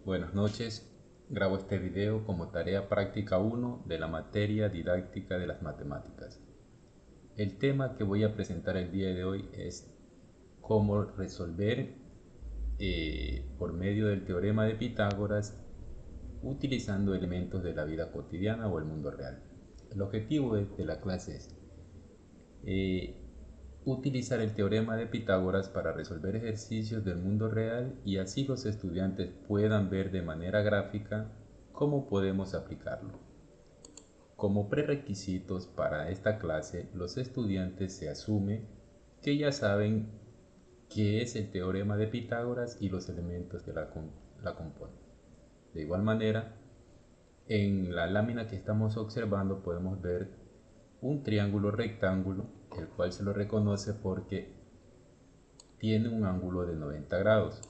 Buenas noches, grabo este video como tarea práctica 1 de la materia didáctica de las matemáticas. El tema que voy a presentar el día de hoy es cómo resolver por medio del teorema de Pitágoras utilizando elementos de la vida cotidiana o el mundo real. El objetivo de la clase es utilizar el teorema de Pitágoras para resolver ejercicios del mundo real y así los estudiantes puedan ver de manera gráfica cómo podemos aplicarlo. Como prerequisitos para esta clase, los estudiantes se asume que ya saben qué es el teorema de Pitágoras y los elementos que la componen. De igual manera, en la lámina que estamos observando podemos ver un triángulo rectángulo, el cual se lo reconoce porque tiene un ángulo de 90 grados.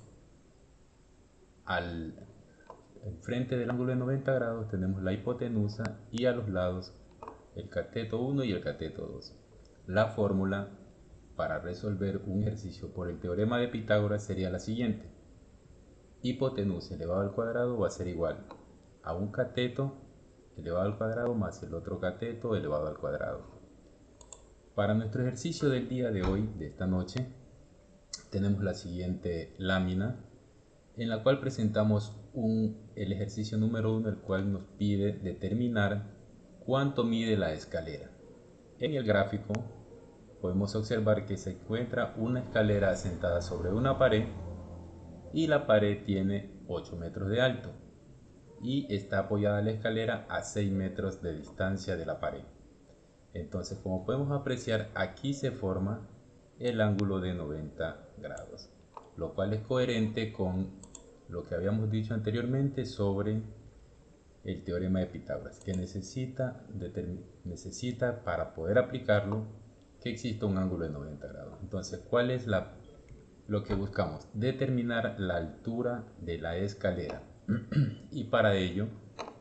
Enfrente del ángulo de 90 grados tenemos la hipotenusa y a los lados el cateto 1 y el cateto 2. La fórmula para resolver un ejercicio por el teorema de Pitágoras sería la siguiente. Hipotenusa elevado al cuadrado va a ser igual a un cateto elevado al cuadrado más el otro cateto elevado al cuadrado. Para nuestro ejercicio del día de hoy, de esta noche, tenemos la siguiente lámina en la cual presentamos el ejercicio número 1, el cual nos pide determinar cuánto mide la escalera. En el gráfico podemos observar que se encuentra una escalera asentada sobre una pared y la pared tiene 8 metros de alto y está apoyada la escalera a 6 metros de distancia de la pared. Entonces, como podemos apreciar, aquí se forma el ángulo de 90 grados, lo cual es coherente con lo que habíamos dicho anteriormente sobre el teorema de Pitágoras, que necesita para poder aplicarlo que exista un ángulo de 90 grados. Entonces, ¿cuál es lo que buscamos? Determinar la altura de la escalera. Y para ello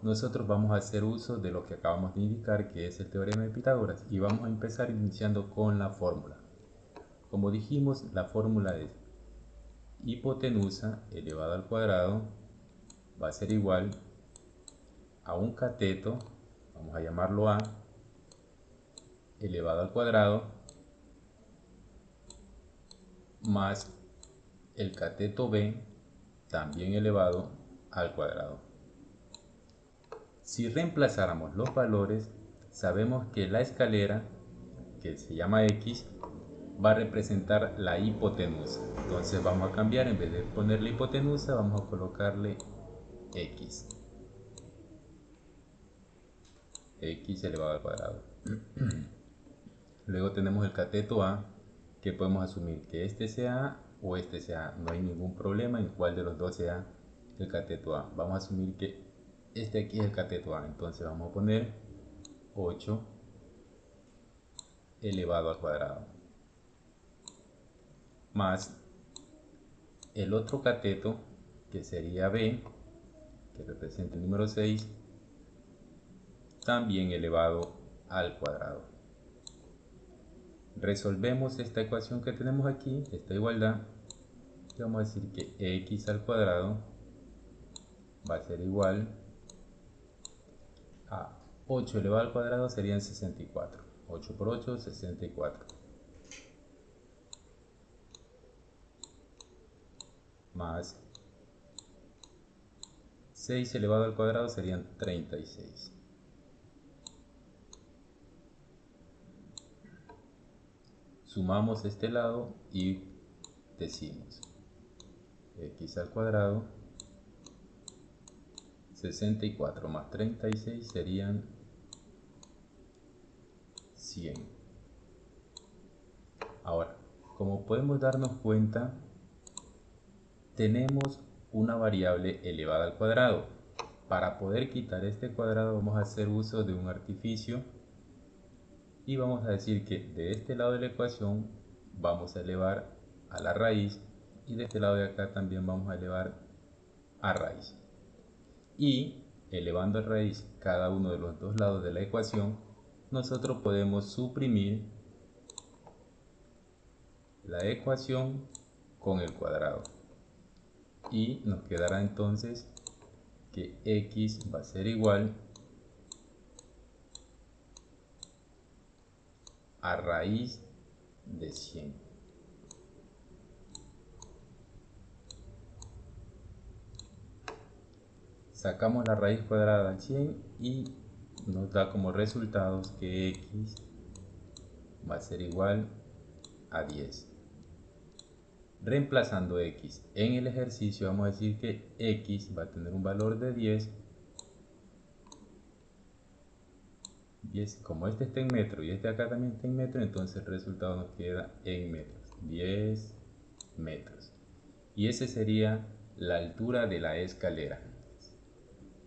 nosotros vamos a hacer uso de lo que acabamos de indicar, que es el teorema de Pitágoras, y vamos a empezar iniciando con la fórmula. Como dijimos, la fórmula es hipotenusa elevada al cuadrado va a ser igual a un cateto, vamos a llamarlo A, elevado al cuadrado, más el cateto B, también elevado al cuadrado. Si reemplazáramos los valores, sabemos que la escalera, que se llama X, va a representar la hipotenusa. Entonces vamos a cambiar, en vez de ponerle hipotenusa, vamos a colocarle X. X elevado al cuadrado. Luego tenemos el cateto A, que podemos asumir que este sea A o este sea A. No hay ningún problema en cuál de los dos sea el cateto A. Vamos a asumir que este aquí es el cateto A. Entonces vamos a poner 8 elevado al cuadrado. Más el otro cateto, que sería B, que representa el número 6, también elevado al cuadrado. Resolvemos esta ecuación que tenemos aquí, esta igualdad, y vamos a decir que x al cuadrado va a ser igual a 8 elevado al cuadrado serían 64. 8 por 8, 64. Más 6 elevado al cuadrado serían 36. Sumamos este lado y decimos x al cuadrado 64 más 36 serían 100. Ahora, como podemos darnos cuenta, tenemos una variable elevada al cuadrado. Para poder quitar este cuadrado vamos a hacer uso de un artificio y vamos a decir que de este lado de la ecuación vamos a elevar a la raíz y de este lado de acá también vamos a elevar a raíz. Y elevando a raíz cada uno de los dos lados de la ecuación, nosotros podemos suprimir la ecuación con el cuadrado y nos quedará entonces que x va a ser igual a raíz de 100. Sacamos la raíz cuadrada de 100 y nos da como resultados que x va a ser igual a 10. Reemplazando x en el ejercicio, vamos a decir que x va a tener un valor de 10. Como este está en metro y este acá también está en metro, entonces el resultado nos queda en metros, 10 metros. Y esa sería la altura de la escalera.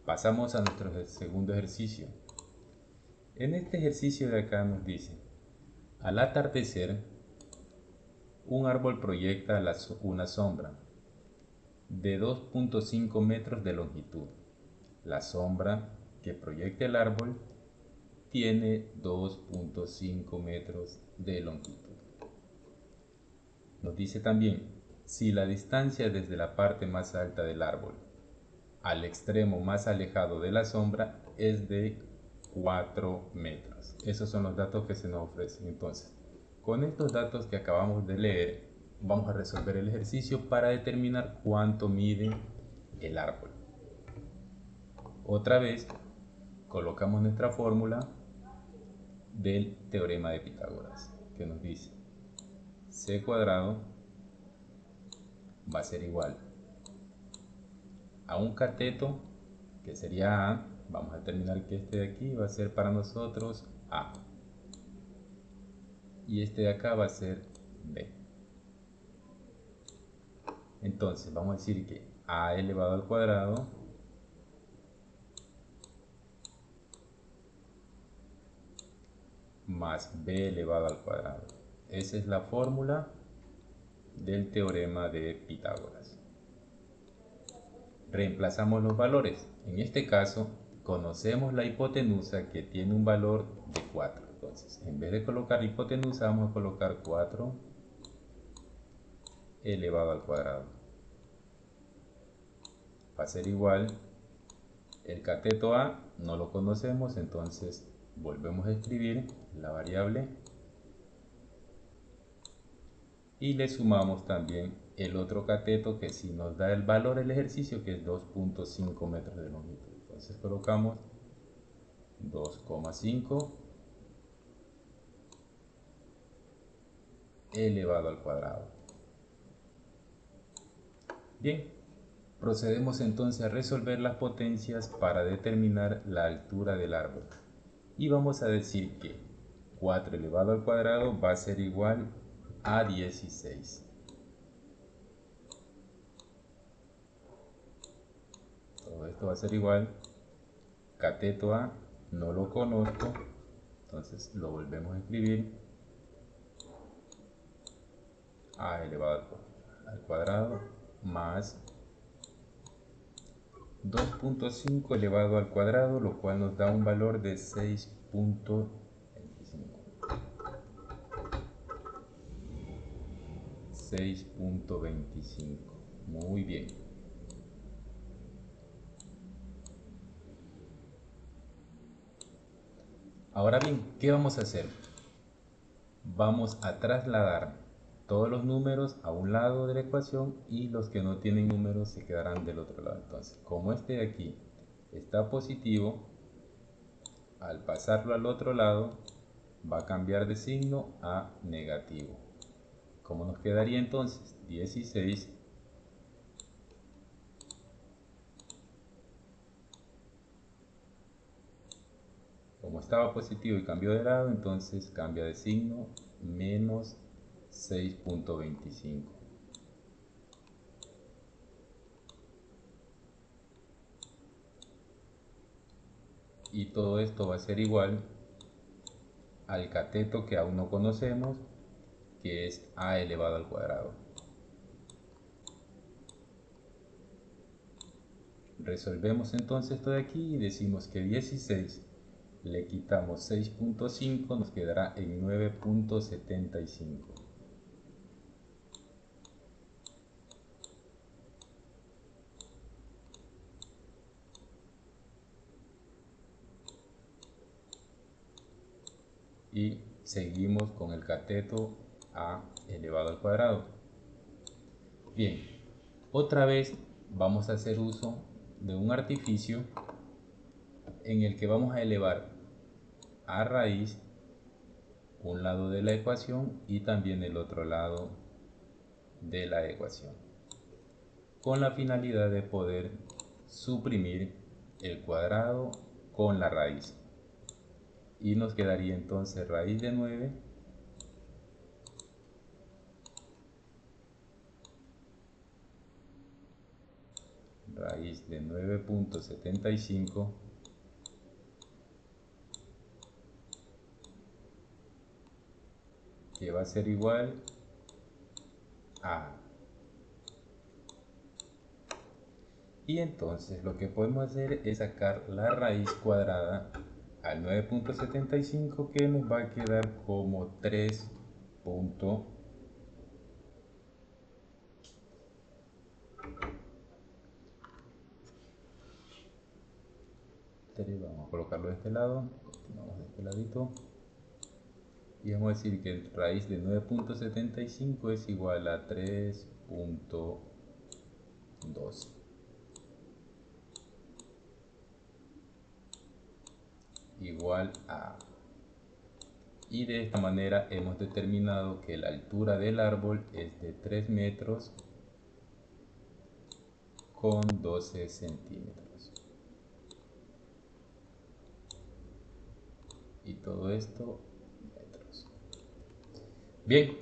Pasamos a nuestro segundo ejercicio. En este ejercicio de acá nos dice: al atardecer, un árbol proyecta una sombra de 2.5 metros de longitud. La sombra que proyecta el árbol tiene 2.5 metros de longitud. Nos dice también: si la distancia desde la parte más alta del árbol al extremo más alejado de la sombra es de 4 metros. Esos son los datos que se nos ofrecen. Entonces, con estos datos que acabamos de leer, vamos a resolver el ejercicio para determinar cuánto mide el árbol. Otra vez, colocamos nuestra fórmula del teorema de Pitágoras, que nos dice c cuadrado va a ser igual a un cateto, que sería a. Vamos a determinar que este de aquí va a ser para nosotros a, y este de acá va a ser b. Entonces vamos a decir que a elevado al cuadrado más b elevado al cuadrado. Esa es la fórmula del teorema de Pitágoras. Reemplazamos los valores. En este caso, conocemos la hipotenusa, que tiene un valor de 4. Entonces, en vez de colocar hipotenusa, vamos a colocar 4 elevado al cuadrado. Va a ser igual, el cateto a no lo conocemos, entonces volvemos a escribir la variable y le sumamos también el otro cateto, que sí nos da el valor del ejercicio, que es 2.5 metros de longitud. Entonces colocamos 2,5 elevado al cuadrado. Bien, procedemos entonces a resolver las potencias para determinar la altura del árbol. Y vamos a decir que 4 elevado al cuadrado va a ser igual a 16. Todo esto va a ser igual, cateto a no lo conozco, entonces lo volvemos a escribir, a elevado al cuadrado más 2.5 elevado al cuadrado, lo cual nos da un valor de 6.25. 6.25. Muy bien. Ahora bien, ¿qué vamos a hacer? Vamos a trasladar todos los números a un lado de la ecuación y los que no tienen números se quedarán del otro lado. Entonces, como este de aquí está positivo, al pasarlo al otro lado va a cambiar de signo a negativo. ¿Cómo nos quedaría entonces? 16 como estaba positivo y cambió de lado, entonces cambia de signo, menos 6.25. Y todo esto va a ser igual al cateto que aún no conocemos, que es a elevado al cuadrado. Resolvemos entonces esto de aquí y decimos que 16 le quitamos 6.5, nos quedará en 9.75. y seguimos con el cateto a elevado al cuadrado. Bien, otra vez vamos a hacer uso de un artificio en el que vamos a elevar a raíz un lado de la ecuación y también el otro lado de la ecuación, con la finalidad de poder suprimir el cuadrado con la raíz, y nos quedaría entonces raíz de 9 raíz de 9.75 que va a ser igual a. Y entonces lo que podemos hacer es sacar la raíz cuadrada al 9.75, que nos va a quedar como 3. Vamos a colocarlo de este lado, continuamos de este ladito, y vamos a decir que raíz de 9.75 es igual a 3.12 igual a. Y de esta manera hemos determinado que la altura del árbol es de 3 metros con 12 centímetros. Y todo esto metros. Bien,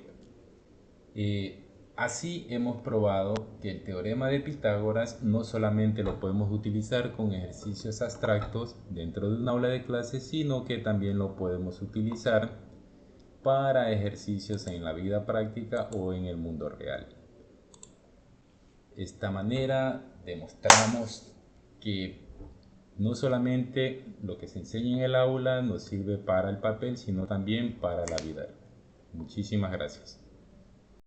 así hemos probado que el teorema de Pitágoras no solamente lo podemos utilizar con ejercicios abstractos dentro de un aula de clases, sino que también lo podemos utilizar para ejercicios en la vida práctica o en el mundo real. De esta manera demostramos que no solamente lo que se enseña en el aula nos sirve para el papel, sino también para la vida. Muchísimas gracias.